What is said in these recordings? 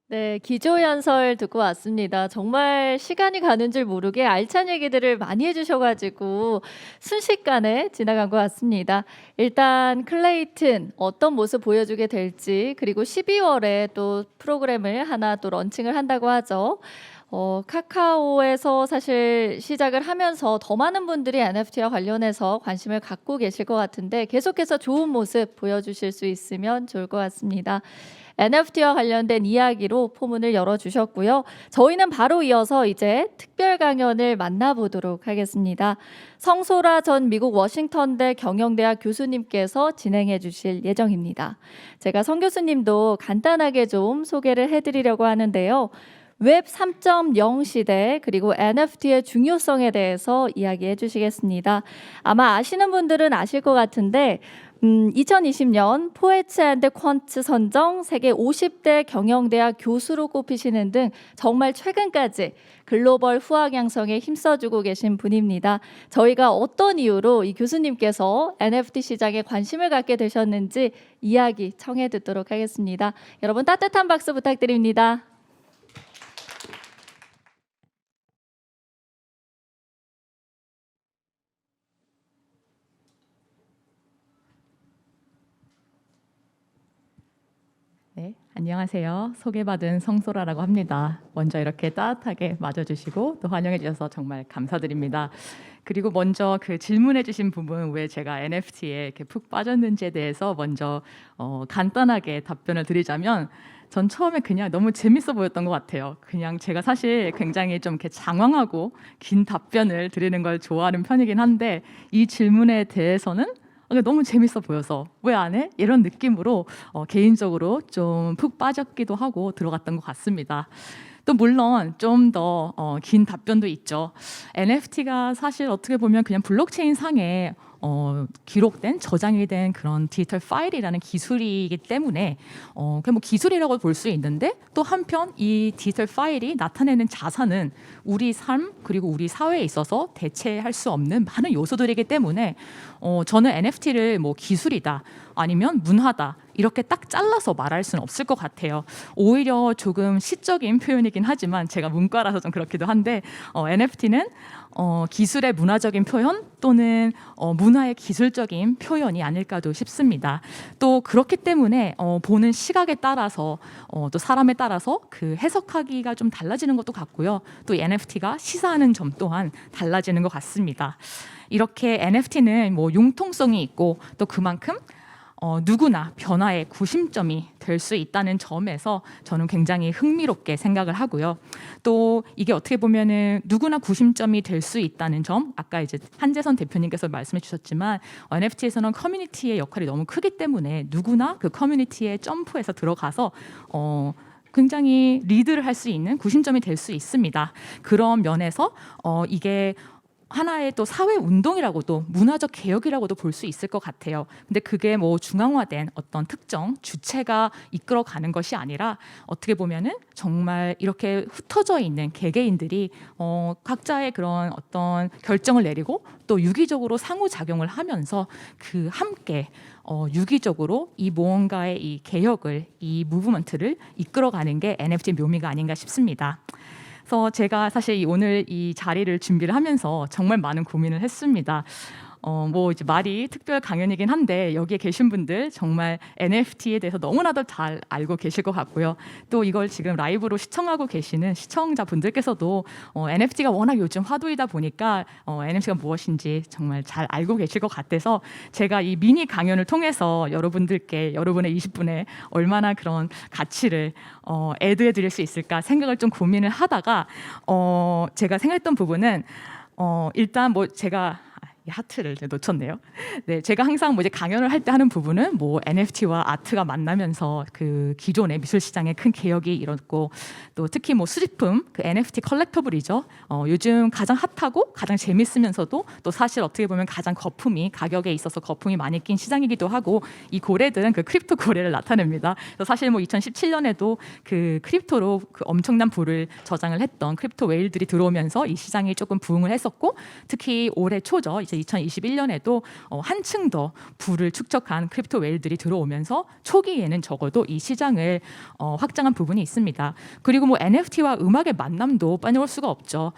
네, 기조연설 듣고 왔습니다. 정말 시간이 가는 줄 모르게 알찬 얘기들을 많이 해주셔 가지고 순식간에 지나간 것 같습니다. 일단 클레이튼 어떤 모습 보여주게 될지, 그리고 12월에 또 프로그램을 하나 또 런칭을 한다고 하죠. 카카오에서 사실 시작을 하면서 더 많은 분들이 NFT와 관련해서 관심을 갖고 계실 것 같은데, 계속해서 좋은 모습 보여주실 수 있으면 좋을 것 같습니다. NFT와 관련된 이야기로 포문을 열어주셨고요. 저희는 바로 이어서 이제 특별 강연을 만나보도록 하겠습니다. 성소라 전 미국 워싱턴대 경영대학 교수님께서 진행해 주실 예정입니다. 제가 성 교수님도 간단하게 좀 소개를 해드리려고 하는데요. 웹 3.0 시대, 그리고 NFT의 중요성에 대해서 이야기해 주시겠습니다. 아마 아시는 분들은 아실 것 같은데 2020년 포에츠 앤드 퀀츠 선정 세계 50대 경영대학 교수로 꼽히시는 등 정말 최근까지 글로벌 후학 양성에 힘써주고 계신 분입니다. 저희가 어떤 이유로 이 교수님께서 NFT 시장에 관심을 갖게 되셨는지 이야기 청해 듣도록 하겠습니다. 여러분 따뜻한 박수 부탁드립니다. 네, 안녕하세요. 소개받은 성소라라고 합니다. 먼저 이렇게 따뜻하게 맞아주시고 또 환영해 주셔서 정말 감사드립니다. 그리고 먼저 그 질문해 주신 부분, 왜 제가 NFT에 이렇게 푹 빠졌는지에 대해서 먼저 간단하게 답변을 드리자면, 전 처음에 그냥 너무 재밌어 보였던 것 같아요. 그냥 제가 사실 굉장히 좀 이렇게 장황하고 긴 답변을 드리는 걸 좋아하는 편이긴 한데, 이 질문에 대해서는 너무 재밌어 보여서 왜 안 해? 이런 느낌으로 개인적으로 좀 푹 빠졌기도 하고 들어갔던 것 같습니다. 또 물론 좀 더 긴 답변도 있죠. NFT가 사실 어떻게 보면 그냥 블록체인 상에 기록된, 저장이 된 그런 디지털 파일이라는 기술이기 때문에 그냥 뭐 기술이라고 볼 수 있는데, 또 한편 이 디지털 파일이 나타내는 자산은 우리 삶 그리고 우리 사회에 있어서 대체할 수 없는 많은 요소들이기 때문에 저는 NFT를 뭐 기술이다 아니면 문화다 이렇게 딱 잘라서 말할 수는 없을 것 같아요. 오히려 조금 시적인 표현이긴 하지만, 제가 문과라서 좀 그렇기도 한데, NFT는 기술의 문화적인 표현 또는 문화의 기술적인 표현이 아닐까도 싶습니다. 또 그렇기 때문에 보는 시각에 따라서 또 사람에 따라서 그 해석하기가 좀 달라지는 것도 같고요. 또 NFT가 시사하는 점 또한 달라지는 것 같습니다. 이렇게 NFT는 뭐 융통성이 있고, 또 그만큼 누구나 변화의 구심점이 될 수 있다는 점에서 저는 굉장히 흥미롭게 생각을 하고요. 또 이게 어떻게 보면은 누구나 구심점이 될 수 있다는 점, 아까 이제 한재선 대표님께서 말씀해 주셨지만 NFT에서는 커뮤니티의 역할이 너무 크기 때문에 누구나 그 커뮤니티에 점프해서 들어가서 굉장히 리드를 할 수 있는 구심점이 될 수 있습니다. 그런 면에서 이게 하나의 또 사회 운동이라고도, 문화적 개혁이라고도 볼 수 있을 것 같아요. 근데 그게 뭐 중앙화된 어떤 특정 주체가 이끌어가는 것이 아니라, 어떻게 보면은 정말 이렇게 흩어져 있는 개개인들이 각자의 그런 어떤 결정을 내리고 또 유기적으로 상호작용을 하면서 그 함께 유기적으로 이 무언가의 이 개혁을, 이 무브먼트를 이끌어가는 게 NFT 묘미가 아닌가 싶습니다. 그래서 제가 사실 오늘 이 자리를 준비를 하면서 정말 많은 고민을 했습니다. 뭐 이제 말이 특별 강연이긴 한데, 여기에 계신 분들 정말 NFT에 대해서 너무나도 잘 알고 계실 것 같고요. 또 이걸 지금 라이브로 시청하고 계시는 시청자분들께서도 NFT가 워낙 요즘 화두이다 보니까 NFT가 무엇인지 정말 잘 알고 계실 것 같아서, 제가 이 미니 강연을 통해서 여러분들께 여러분의 20분에 얼마나 그런 가치를 애드해 드릴 수 있을까 생각을 좀 고민을 하다가, 제가 생각했던 부분은 일단 뭐 제가 이 하트를 놓쳤네요. 네, 제가 항상 뭐 이제 강연을 할 때 하는 부분은 뭐 NFT와 아트가 만나면서 그 기존의 미술 시장에 큰 개혁이 일었고, 또 특히 뭐 수집품, 그 NFT 컬렉터블이죠. 요즘 가장 핫하고 가장 재밌으면서도 또 사실 어떻게 보면 가장 거품이, 가격에 있어서 거품이 많이 낀 시장이기도 하고, 이 고래들은 그 크립토 고래를 나타냅니다. 그래서 사실 뭐 2017년에도 그 크립토로 그 엄청난 부를 저장을 했던 크립토 웨일들이 들어오면서 이 시장이 조금 부흥을 했었고, 특히 올해 초죠. 이제 사실 2021년에도 한층 더 부를 축적한 크립토 웨일들이 들어오면서 초기에는 적어도 이 시장을 확장한 부분이 있습니다. 그리고 뭐 NFT와 음악의 만남도 빠져올 수가 없죠.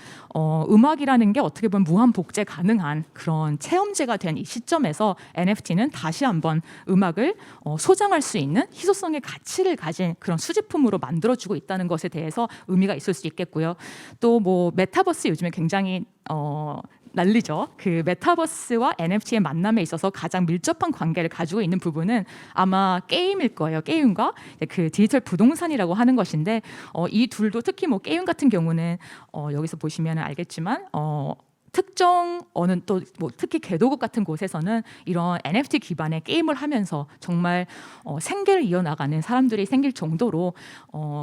음악이라는 게 어떻게 보면 무한 복제 가능한 그런 체험제가 된 이 시점에서 NFT는 다시 한번 음악을 소장할 수 있는 희소성의 가치를 가진 그런 수집품으로 만들어주고 있다는 것에 대해서 의미가 있을 수 있겠고요. 또 뭐 메타버스 요즘에 굉장히 난리죠. 그 메타버스와 NFT의 만남에 있어서 가장 밀접한 관계를 가지고 있는 부분은 아마 게임일 거예요. 게임과 그 디지털 부동산이라고 하는 것인데 이 둘도 특히 뭐 게임 같은 경우는 여기서 보시면 알겠지만 특정 어느 또 뭐 특히 개도국 같은 곳에서는 이런 NFT 기반의 게임을 하면서 정말 생계를 이어나가는 사람들이 생길 정도로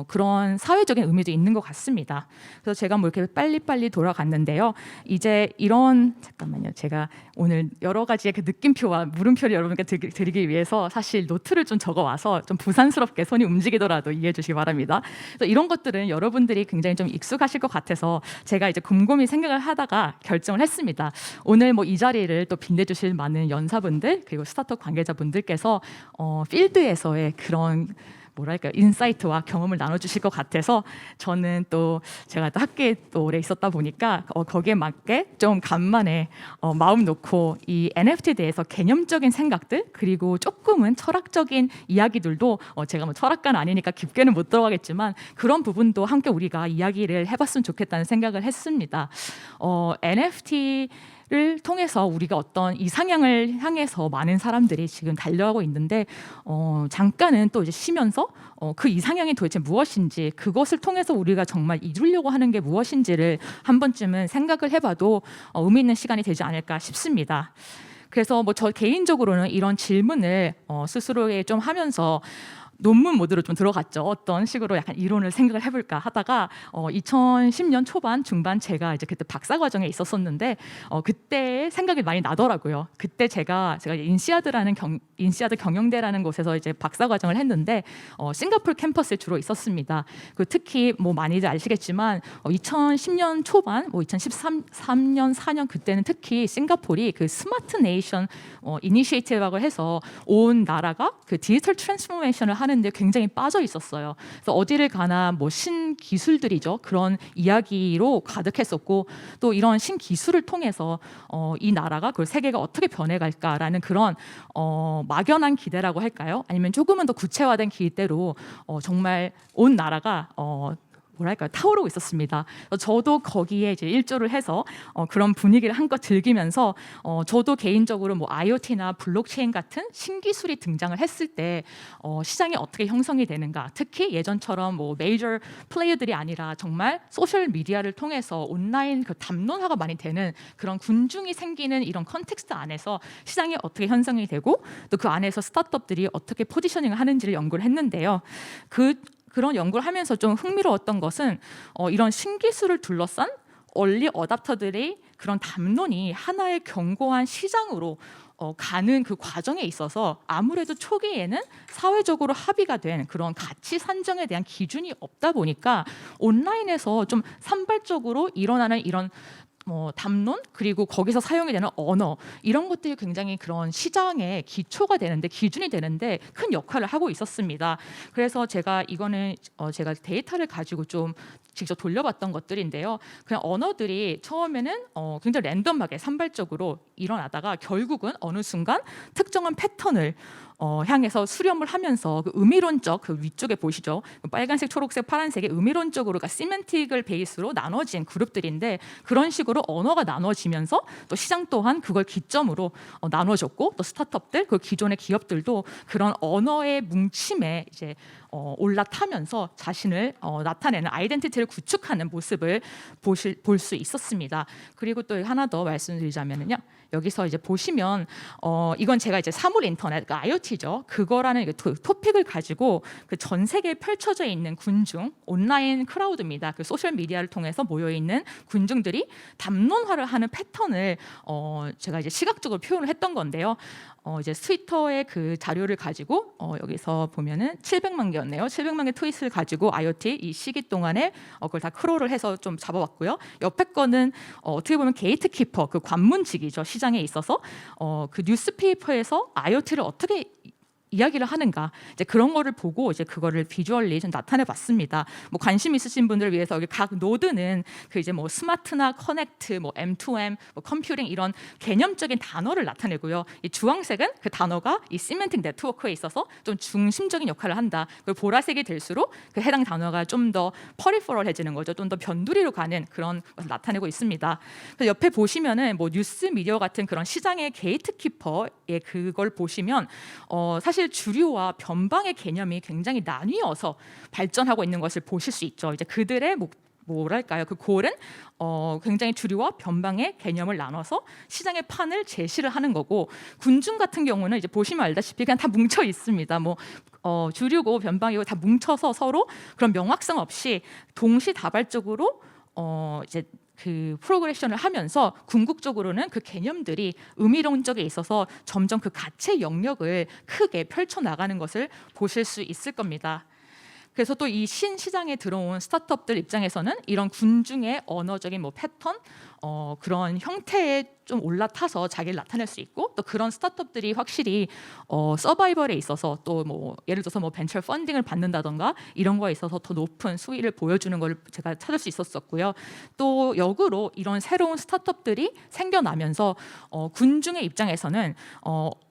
그런 사회적인 의미도 있는 것 같습니다. 그래서 제가 뭐 이렇게 빨리빨리 돌아갔는데요. 이제 이런 잠깐만요. 제가 오늘 여러 가지의 그 느낌표와 물음표를 여러분께 드리기 위해서 사실 노트를 좀 적어와서 좀 부산스럽게 손이 움직이더라도 이해해 주시기 바랍니다. 그래서 이런 것들은 여러분들이 굉장히 좀 익숙하실 것 같아서 제가 이제 곰곰이 생각을 하다가 결정을 했습니다. 오늘 뭐 이 자리를 또 빛내주실 많은 연사분들 그리고 스타트업 관계자분들께서 필드에서의 그런 뭐랄까 인사이트와 경험을 나눠주실 것 같아서 저는 또 제가 또 학교에 또 오래 있었다 보니까 거기에 맞게 좀 간만에 마음 놓고 이 NFT에 대해서 개념적인 생각들 그리고 조금은 철학적인 이야기들도 제가 뭐 철학가는 아니니까 깊게는 못 들어가겠지만 그런 부분도 함께 우리가 이야기를 해봤으면 좋겠다는 생각을 했습니다. NFT를 통해서 우리가 어떤 이상향을 향해서 많은 사람들이 지금 달려가고 있는데 잠깐은 또 이제 쉬면서 그 이상향이 도대체 무엇인지 그것을 통해서 우리가 정말 이루려고 하는 게 무엇인지를 한 번쯤은 생각을 해봐도 의미 있는 시간이 되지 않을까 싶습니다. 그래서 뭐 저 개인적으로는 이런 질문을 스스로에 좀 하면서 논문 모드로 좀 들어갔죠. 어떤 식으로 약간 이론을 생각을 해볼까 하다가 2010년 초반 중반 제가 이제 그때 박사 과정에 있었었는데 그때 생각이 많이 나더라고요. 그때 제가 인시아드 경영대라는 곳에서 이제 박사 과정을 했는데 싱가포르 캠퍼스에 주로 있었습니다. 그 특히 뭐 많이들 아시겠지만 2010년 초반, 뭐 2013년 4년 그때는 특히 싱가포르이 그 스마트 네이션 이니시에이티브라고 해서 온 나라가 그 디지털 트랜스포메이션을 하는데 굉장히 빠져 있었어요. 그래서 어디를 가나 뭐 신기술들이죠. 그런 이야기로 가득했었고 또 이런 신기술을 통해서 이 나라가 그 세계가 어떻게 변해갈까라는 그런 막연한 기대라고 할까요? 아니면 조금은 더 구체화된 기대로 정말 온 나라가 뭐랄까요 타오르고 있었습니다. 저도 거기에 이제 일조를 해서 그런 분위기를 한껏 즐기면서 저도 개인적으로 뭐 IoT나 블록체인 같은 신기술이 등장을 했을 때 시장이 어떻게 형성이 되는가, 특히 예전처럼 뭐 메이저 플레이어들이 아니라 정말 소셜 미디어를 통해서 온라인 그 담론화가 많이 되는 그런 군중이 생기는 이런 컨텍스트 안에서 시장이 어떻게 형성이 되고 또 그 안에서 스타트업들이 어떻게 포지셔닝을 하는지를 연구를 했는데요. 그런 연구를 하면서 좀 흥미로웠던 것은 이런 신기술을 둘러싼 얼리 어답터들의 그런 담론이 하나의 견고한 시장으로 가는 그 과정에 있어서 아무래도 초기에는 사회적으로 합의가 된 그런 가치 산정에 대한 기준이 없다 보니까 온라인에서 좀 산발적으로 일어나는 이런 담론 그리고 거기서 사용이 되는 언어 이런 것들이 굉장히 그런 시장의 기초가 되는데 기준이 되는데 큰 역할을 하고 있었습니다. 그래서 제가 이거는 제가 데이터를 가지고 좀 직접 돌려봤던 것들인데요. 그냥 언어들이 처음에는 굉장히 랜덤하게 산발적으로 일어나다가 결국은 어느 순간 특정한 패턴을 향해서 수렴을 하면서 그 의미론적 그 위쪽에 보시죠. 빨간색, 초록색, 파란색의 의미론적으로 그러니까 시멘틱을 베이스로 나눠진 그룹들인데 그런 식으로 언어가 나눠지면서 또 시장 또한 그걸 기점으로 나눠졌고 또 스타트업들 그 기존의 기업들도 그런 언어의 뭉침에 이제 올라타면서 자신을 나타내는 아이덴티티를 구축하는 모습을 볼 수 있었습니다. 그리고 또 하나 더 말씀드리자면요. 여기서 이제 보시면 이건 제가 이제 사물 인터넷, 그러니까 IoT죠. 그거라는 토픽을 가지고 그 전 세계에 펼쳐져 있는 군중, 온라인 크라우드입니다. 그 소셜 미디어를 통해서 모여 있는 군중들이 담론화를 하는 패턴을 제가 이제 시각적으로 표현을 했던 건데요. 이제 트위터의 그 자료를 가지고 여기서 보면은 700만 개였네요. 700만 개 트윗을 가지고 IoT 이 시기 동안에 그걸 다 크롤을 해서 좀 잡아봤고요. 옆에 거는 어떻게 보면 게이트키퍼 그 관문직이죠. 시장 시장에 있어서 그 뉴스페이퍼에서 IoT를 어떻게 이야기를 하는가 이제 그런 거를 보고 이제 그거를 비주얼리 좀 나타내 봤습니다. 뭐 관심 있으신 분들을 위해서 여기 각 노드는 그 이제 뭐 스마트나 커넥트, 뭐 M2M, 뭐 컴퓨팅 이런 개념적인 단어를 나타내고요. 이 주황색은 그 단어가 이 시멘틱 네트워크에 있어서 좀 중심적인 역할을 한다. 그리고 보라색이 될수록 그 해당 단어가 좀 더 퍼리퍼럴해지는 거죠. 좀 더 변두리로 가는 그런 것을 나타내고 있습니다. 그래서 옆에 보시면은 뭐 뉴스 미디어 같은 그런 시장의 게이트키퍼의 그걸 보시면 사실 주류와 변방의 개념이 굉장히 나뉘어서 발전하고 있는 것을 보실 수 있죠. 이제 그들의 뭐랄까요? 그 골은 굉장히 주류와 변방의 개념을 나눠서 시장의 판을 제시를 하는 거고 군중 같은 경우는 이제 보시면 알다시피 그냥 다 뭉쳐 있습니다. 뭐 주류고 변방이고 다 뭉쳐서 서로 그런 명확성 없이 동시다발적으로 이제 그 프로그레션을 하면서 궁극적으로는 그 개념들이 의미론적에 있어서 점점 그 가치의 영역을 크게 펼쳐 나가는 것을 보실 수 있을 겁니다. 그래서 또 이 신시장에 들어온 스타트업들 입장에서는 이런 군중의 언어적인 뭐 패턴, 그런 형태에 좀 올라타서 자기를 나타낼 수 있고 또 그런 스타트업들이 확실히 서바이벌에 있어서 또 뭐 예를 들어서 뭐 벤처 펀딩을 받는다던가 이런 거에 있어서 더 높은 수위를 보여주는 걸 제가 찾을 수 있었었고요. 또 역으로 이런 새로운 스타트업들이 생겨나면서 군중의 입장에서는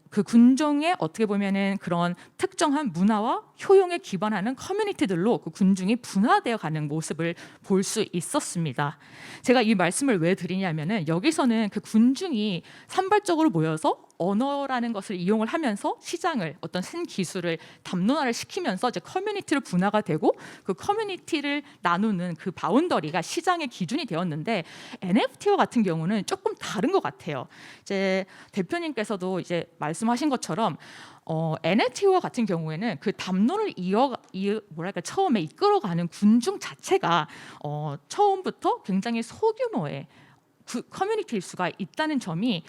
그 군중의 어떻게 보면은 그런 특정한 문화와 효용에 기반하는 커뮤니티들로 그 군중이 분화되어 가는 모습을 볼 수 있었습니다. 제가 이 말씀을 왜 드리냐면은 여기서는 그 군중이 산발적으로 모여서 언어라는 것을 이용을 하면서 시장을 어떤 신기술을 담론화를 시키면서 이제 커뮤니티로 분화가 되고 그 커뮤니티를 나누는 그 바운더리가 시장의 기준이 되었는데 NFT와 같은 경우는 조금 다른 것 같아요. 이제 대표님께서도 이제 말씀하신 것처럼 NFT와 같은 경우에는 그 담론을 뭐랄까 처음에 이끌어가는 군중 자체가 처음부터 굉장히 소규모의 커뮤니티일 수가 있다는 점이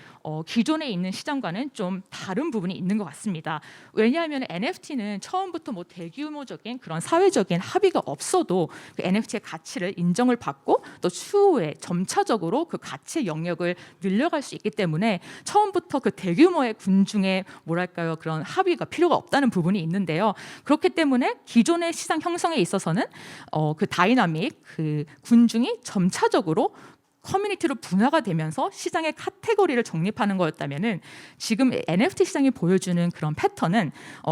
기존에 있는 시장과는 좀 다른 부분이 있는 것 같습니다. 왜냐하면 NFT는 처음부터 뭐 대규모적인 그런 사회적인 합의가 없어도 그 NFT의 가치를 인정을 받고 또 추후에 점차적으로 그 가치의 영역을 늘려갈 수 있기 때문에 처음부터 그 대규모의 군중의 뭐랄까요 그런 합의가 필요가 없다는 부분이 있는데요. 그렇기 때문에 기존의 시장 형성에 있어서는 그 다이나믹 그 군중이 점차적으로 커뮤니티로 분화가 되면서 시장의 카테고리를 정립하는 거였다면은 지금 NFT 시장이 보여주는 그런 패턴은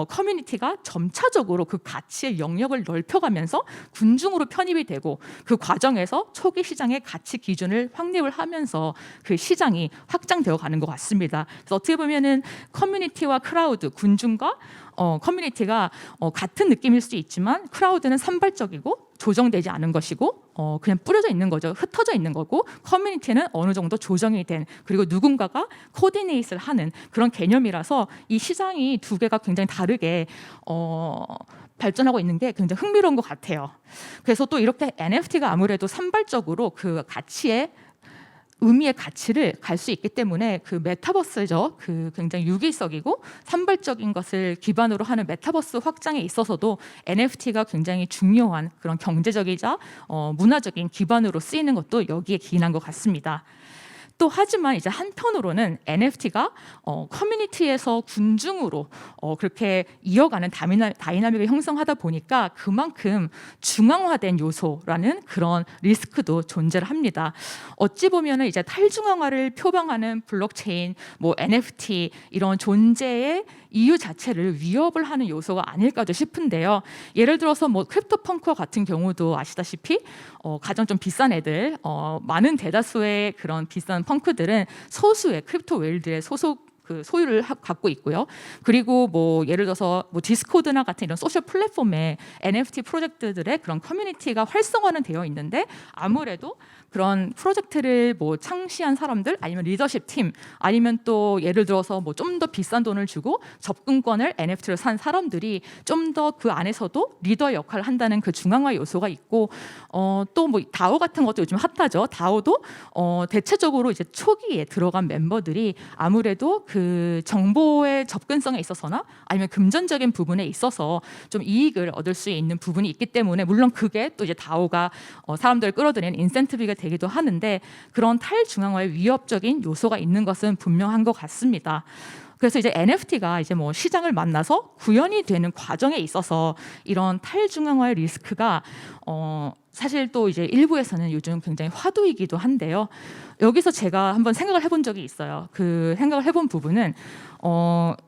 커뮤니티가 점차적으로 그 가치의 영역을 넓혀가면서 군중으로 편입이 되고 그 과정에서 초기 시장의 가치 기준을 확립을 하면서 그 시장이 확장되어 가는 것 같습니다. 그래서 어떻게 보면은 커뮤니티와 크라우드, 군중과 커뮤니티가 같은 느낌일 수 있지만 크라우드는 산발적이고 조정되지 않은 것이고 그냥 뿌려져 있는 거죠. 흩어져 있는 거고 커뮤니티는 어느 정도 조정이 된 그리고 누군가가 코디네이트를 하는 그런 개념이라서 이 시장이 두 개가 굉장히 다르게 발전하고 있는 게 굉장히 흥미로운 것 같아요. 그래서 또 이렇게 NFT가 아무래도 산발적으로 그 가치의 의미의 가치를 갈 수 있기 때문에 그 메타버스죠. 그 굉장히 유기적이고 산발적인 것을 기반으로 하는 메타버스 확장에 있어서도 NFT가 굉장히 중요한 그런 경제적이자 문화적인 기반으로 쓰이는 것도 여기에 기인한 것 같습니다. 또 하지만 이제 한편으로는 NFT가 커뮤니티에서 군중으로 그렇게 이어가는 다이나믹을 형성하다 보니까 그만큼 중앙화된 요소라는 그런 리스크도 존재를 합니다. 어찌 보면은 이제 탈중앙화를 표방하는 블록체인, 뭐 NFT 이런 존재의 이유 자체를 위협을 하는 요소가 아닐까도 싶은데요. 예를 들어서 뭐 크립토펑크와 같은 경우도 아시다시피 가장 좀 비싼 애들, 많은 대다수의 그런 비싼 펑크들은 소수의 크립토 웨일들의 그 소유를 갖고 있고요. 그리고 뭐 예를 들어서 뭐 디스코드나 같은 이런 소셜 플랫폼에 NFT 프로젝트들의 그런 커뮤니티가 활성화는 되어 있는데 아무래도 그런 프로젝트를 뭐 창시한 사람들 아니면 리더십 팀 아니면 또 예를 들어서 뭐 좀 더 비싼 돈을 주고 접근권을 NFT를 산 사람들이 좀 더 그 안에서도 리더 역할을 한다는 그 중앙화 요소가 있고 또 뭐 다오 같은 것도 요즘 핫하죠. 다오도 대체적으로 이제 초기에 들어간 멤버들이 아무래도 그 정보의 접근성에 있어서나 아니면 금전적인 부분에 있어서 좀 이익을 얻을 수 있는 부분이 있기 때문에 물론 그게 또 이제 다오가 사람들을 끌어들이는 인센티브가 되기도 하는데 그런 탈중앙화의 위협적인 요소가 있는 것은 분명한 것 같습니다. 그래서 이제 NFT가 이제 뭐 시장을 만나서 구현이 되는 과정에 있어서 이런 탈중앙화의 리스크가 사실 또 이제 일부에서는 요즘 굉장히 화두이기도 한데요. 여기서 제가 한번 생각을 해본 적이 있어요. 그 생각을 해본 부분은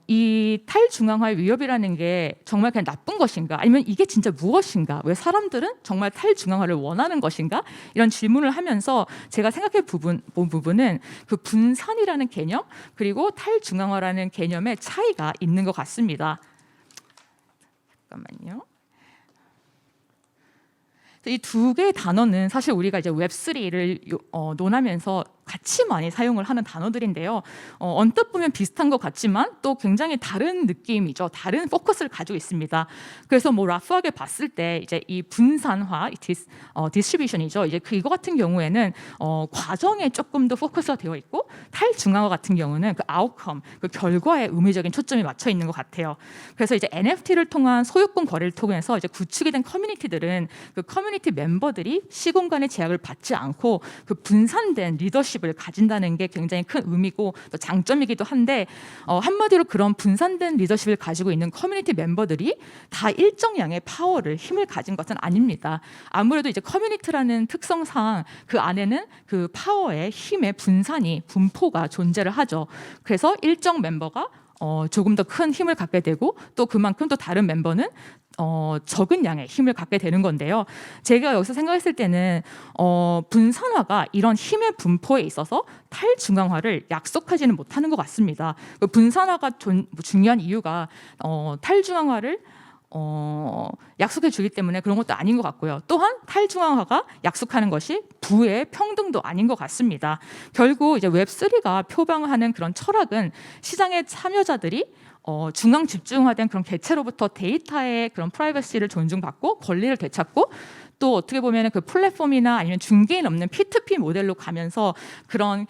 이 탈중앙화의 위협이라는 게 정말 그냥 나쁜 것인가, 아니면 이게 진짜 무엇인가, 왜 사람들은 정말 탈중앙화를 원하는 것인가, 이런 질문을 하면서 제가 생각해 본 부분은 그 분산이라는 개념 그리고 탈중앙화라는 개념의 차이가 있는 것 같습니다. 잠깐만요. 이 두 개의 단어는 사실 우리가 이제 웹3를 논하면서 같이 많이 사용을 하는 단어들인데요. 언뜻 보면 비슷한 것 같지만 또 굉장히 다른 느낌이죠. 다른 포커스를 가지고 있습니다. 그래서 뭐 라프하게 봤을 때 이제 이 분산화, 디스트리뷰션이죠. 이제 이거 같은 경우에는 과정에 조금 더 포커스가 되어 있고, 탈중앙화 같은 경우는 그 아웃컴, 그 결과에 의미적인 초점이 맞춰 있는 것 같아요. 그래서 이제 NFT를 통한 소유권 거래를 통해서 이제 구축이 된 커뮤니티들은 그 커뮤니티 멤버들이 시공간의 제약을 받지 않고 그 분산된 리더십 을 가진다는 게 굉장히 큰 의미고 또 장점이기도 한데, 한마디로 그런 분산된 리더십을 가지고 있는 커뮤니티 멤버들이 다 일정량의 파워를, 힘을 가진 것은 아닙니다. 아무래도 이제 커뮤니티라는 특성상 그 안에는 그 파워의, 힘의 분포가 존재를 하죠. 그래서 일정 멤버가 조금 더 큰 힘을 갖게 되고, 또 그만큼 또 다른 멤버는 적은 양의 힘을 갖게 되는 건데요. 제가 여기서 생각했을 때는 분산화가 이런 힘의 분포에 있어서 탈중앙화를 약속하지는 못하는 것 같습니다. 분산화가 중요한 이유가 탈중앙화를 약속해 주기 때문에 그런 것도 아닌 것 같고요. 또한 탈중앙화가 약속하는 것이 부의 평등도 아닌 것 같습니다. 결국 이제 웹3가 표방하는 그런 철학은 시장의 참여자들이 중앙 집중화된 그런 개체로부터 데이터의 그런 프라이버시를 존중받고 권리를 되찾고, 또 어떻게 보면 그 플랫폼이나 아니면 중개인 없는 P2P 모델로 가면서 그런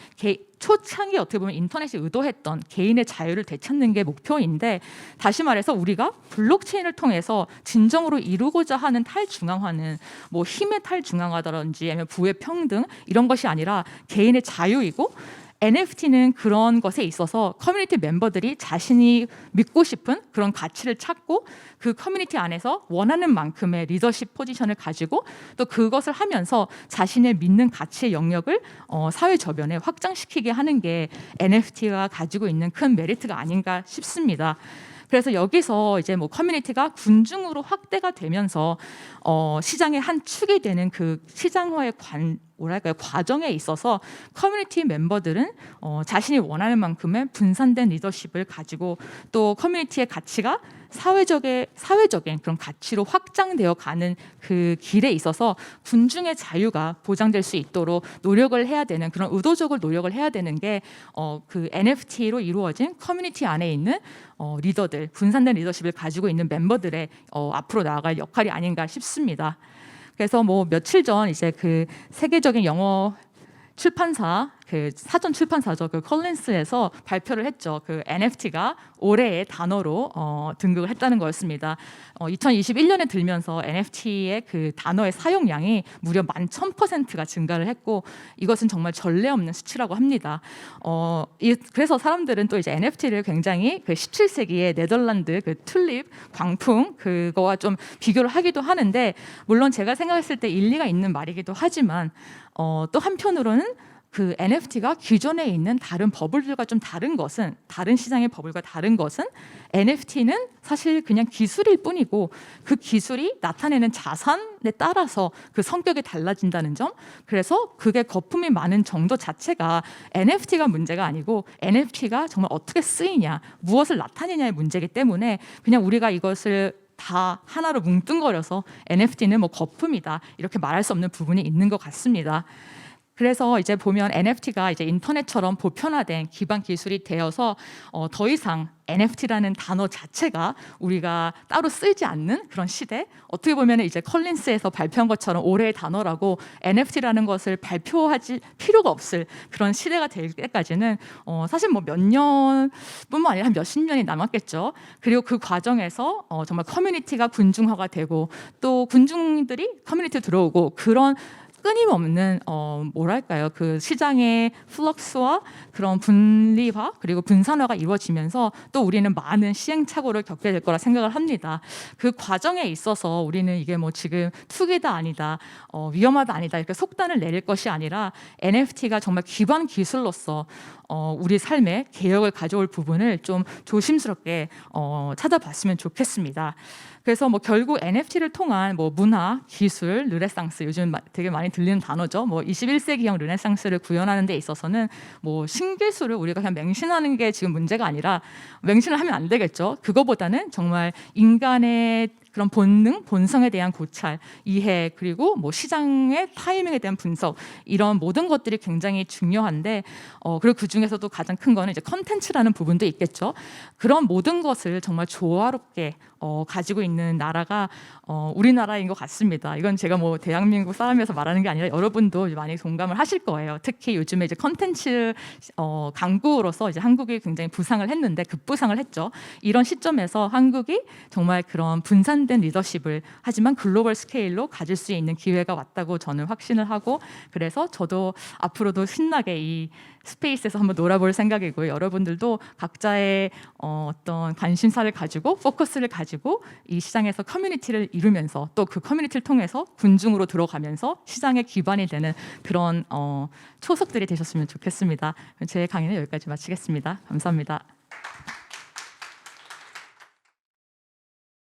초창기 어떻게 보면 인터넷이 의도했던 개인의 자유를 되찾는 게 목표인데, 다시 말해서 우리가 블록체인을 통해서 진정으로 이루고자 하는 탈중앙화는 뭐 힘의 탈중앙화라든지 아니면 부의 평등 이런 것이 아니라 개인의 자유이고, NFT는 그런 것에 있어서 커뮤니티 멤버들이 자신이 믿고 싶은 그런 가치를 찾고 그 커뮤니티 안에서 원하는 만큼의 리더십 포지션을 가지고 또 그것을 하면서 자신의 믿는 가치의 영역을 사회 저변에 확장시키게 하는 게 NFT가 가지고 있는 큰 메리트가 아닌가 싶습니다. 그래서 여기서 이제 뭐 커뮤니티가 군중으로 확대가 되면서 시장의 한 축이 되는 그 시장화의 과정에 있어서 커뮤니티 멤버들은 자신이 원하는 만큼의 분산된 리더십을 가지고 또 커뮤니티의 가치가 사회적인 그런 가치로 확장되어 가는 그 길에 있어서 군중의 자유가 보장될 수 있도록 노력을 해야 되는, 그런 의도적으로 노력을 해야 되는 게 그 NFT로 이루어진 커뮤니티 안에 있는 리더들, 분산된 리더십을 가지고 있는 멤버들의 앞으로 나아갈 역할이 아닌가 싶습니다. 그래서 뭐 며칠 전 이제 그 세계적인 영어 출판사, 그 사전 출판사죠, 그 컬린스에서 발표를 했죠. 그 NFT가 올해의 단어로 등극을 했다는 거였습니다. 2021년에 들면서 NFT의 그 단어의 사용량이 무려 11,000%가 증가를 했고, 이것은 정말 전례 없는 수치라고 합니다. 그래서 사람들은 또 이제 NFT를 굉장히 그 17세기의 네덜란드 그 튤립 광풍 그거와 좀 비교를 하기도 하는데, 물론 제가 생각했을 때 일리가 있는 말이기도 하지만 또 한편으로는 그 NFT가 기존에 있는 다른 버블들과 좀 다른 시장의 버블과 다른 것은 NFT는 사실 그냥 기술일 뿐이고, 그 기술이 나타내는 자산에 따라서 그 성격이 달라진다는 점, 그래서 그게 거품이 많은 정도 자체가 NFT가 문제가 아니고 NFT가 정말 어떻게 쓰이냐, 무엇을 나타내냐의 문제이기 때문에 그냥 우리가 이것을 다 하나로 뭉뚱거려서 NFT는 뭐 거품이다 이렇게 말할 수 없는 부분이 있는 것 같습니다. 그래서 이제 보면 NFT가 이제 인터넷처럼 보편화된 기반 기술이 되어서 더 이상 NFT라는 단어 자체가 우리가 따로 쓰지 않는 그런 시대, 어떻게 보면 이제 컬린스에서 발표한 것처럼 올해의 단어라고 NFT라는 것을 발표하지 필요가 없을 그런 시대가 될 때까지는 사실 뭐 몇 년뿐만 아니라 한 몇십 년이 남았겠죠. 그리고 그 과정에서 정말 커뮤니티가 군중화가 되고 또 군중들이 커뮤니티에 들어오고, 그런 끊임없는 뭐랄까요, 그 시장의 플럭스와 그런 분리화 그리고 분산화가 이루어지면서 또 우리는 많은 시행착오를 겪게 될 거라 생각을 합니다. 그 과정에 있어서 우리는 이게 뭐 지금 투기다 아니다, 위험하다 아니다 이렇게 속단을 내릴 것이 아니라 NFT가 정말 기반 기술로서 우리 삶에 개혁을 가져올 부분을 좀 조심스럽게 찾아봤으면 좋겠습니다. 그래서 뭐 결국 NFT를 통한 뭐 문화, 기술, 르네상스 요즘 되게 많이 들리는 단어죠. 뭐 21세기형 르네상스를 구현하는 데 있어서는 뭐 신기술을 우리가 그냥 맹신하는 게 지금 문제가 아니라 맹신을 하면 안 되겠죠. 그거보다는 정말 인간의 그런 본능, 본성에 대한 고찰, 이해 그리고 뭐 시장의 타이밍에 대한 분석 이런 모든 것들이 굉장히 중요한데 그리고 그 중에서도 가장 큰 거는 이제 컨텐츠라는 부분도 있겠죠. 그런 모든 것을 정말 조화롭게 가지고 있는 나라가 우리나라인 것 같습니다. 이건 제가 뭐 대한민국 사람이어서 말하는 게 아니라 여러분도 많이 동감을 하실 거예요. 특히 요즘에 이제 컨텐츠 강국으로서 이제 한국이 굉장히 부상을 했는데 급부상을 했죠. 이런 시점에서 한국이 정말 그런 분산된 리더십을 하지만 글로벌 스케일로 가질 수 있는 기회가 왔다고 저는 확신을 하고 그래서 저도 앞으로도 신나게 이 스페이스에서 한번 놀아볼 생각이고요. 여러분들도 각자의 어떤 관심사를 가지고 포커스를 가지고 이 시장에서 커뮤니티를 이루면서 또 그 커뮤니티를 통해서 군중으로 들어가면서 시장의 기반이 되는 그런 초석들이 되셨으면 좋겠습니다. 제 강의는 여기까지 마치겠습니다. 감사합니다.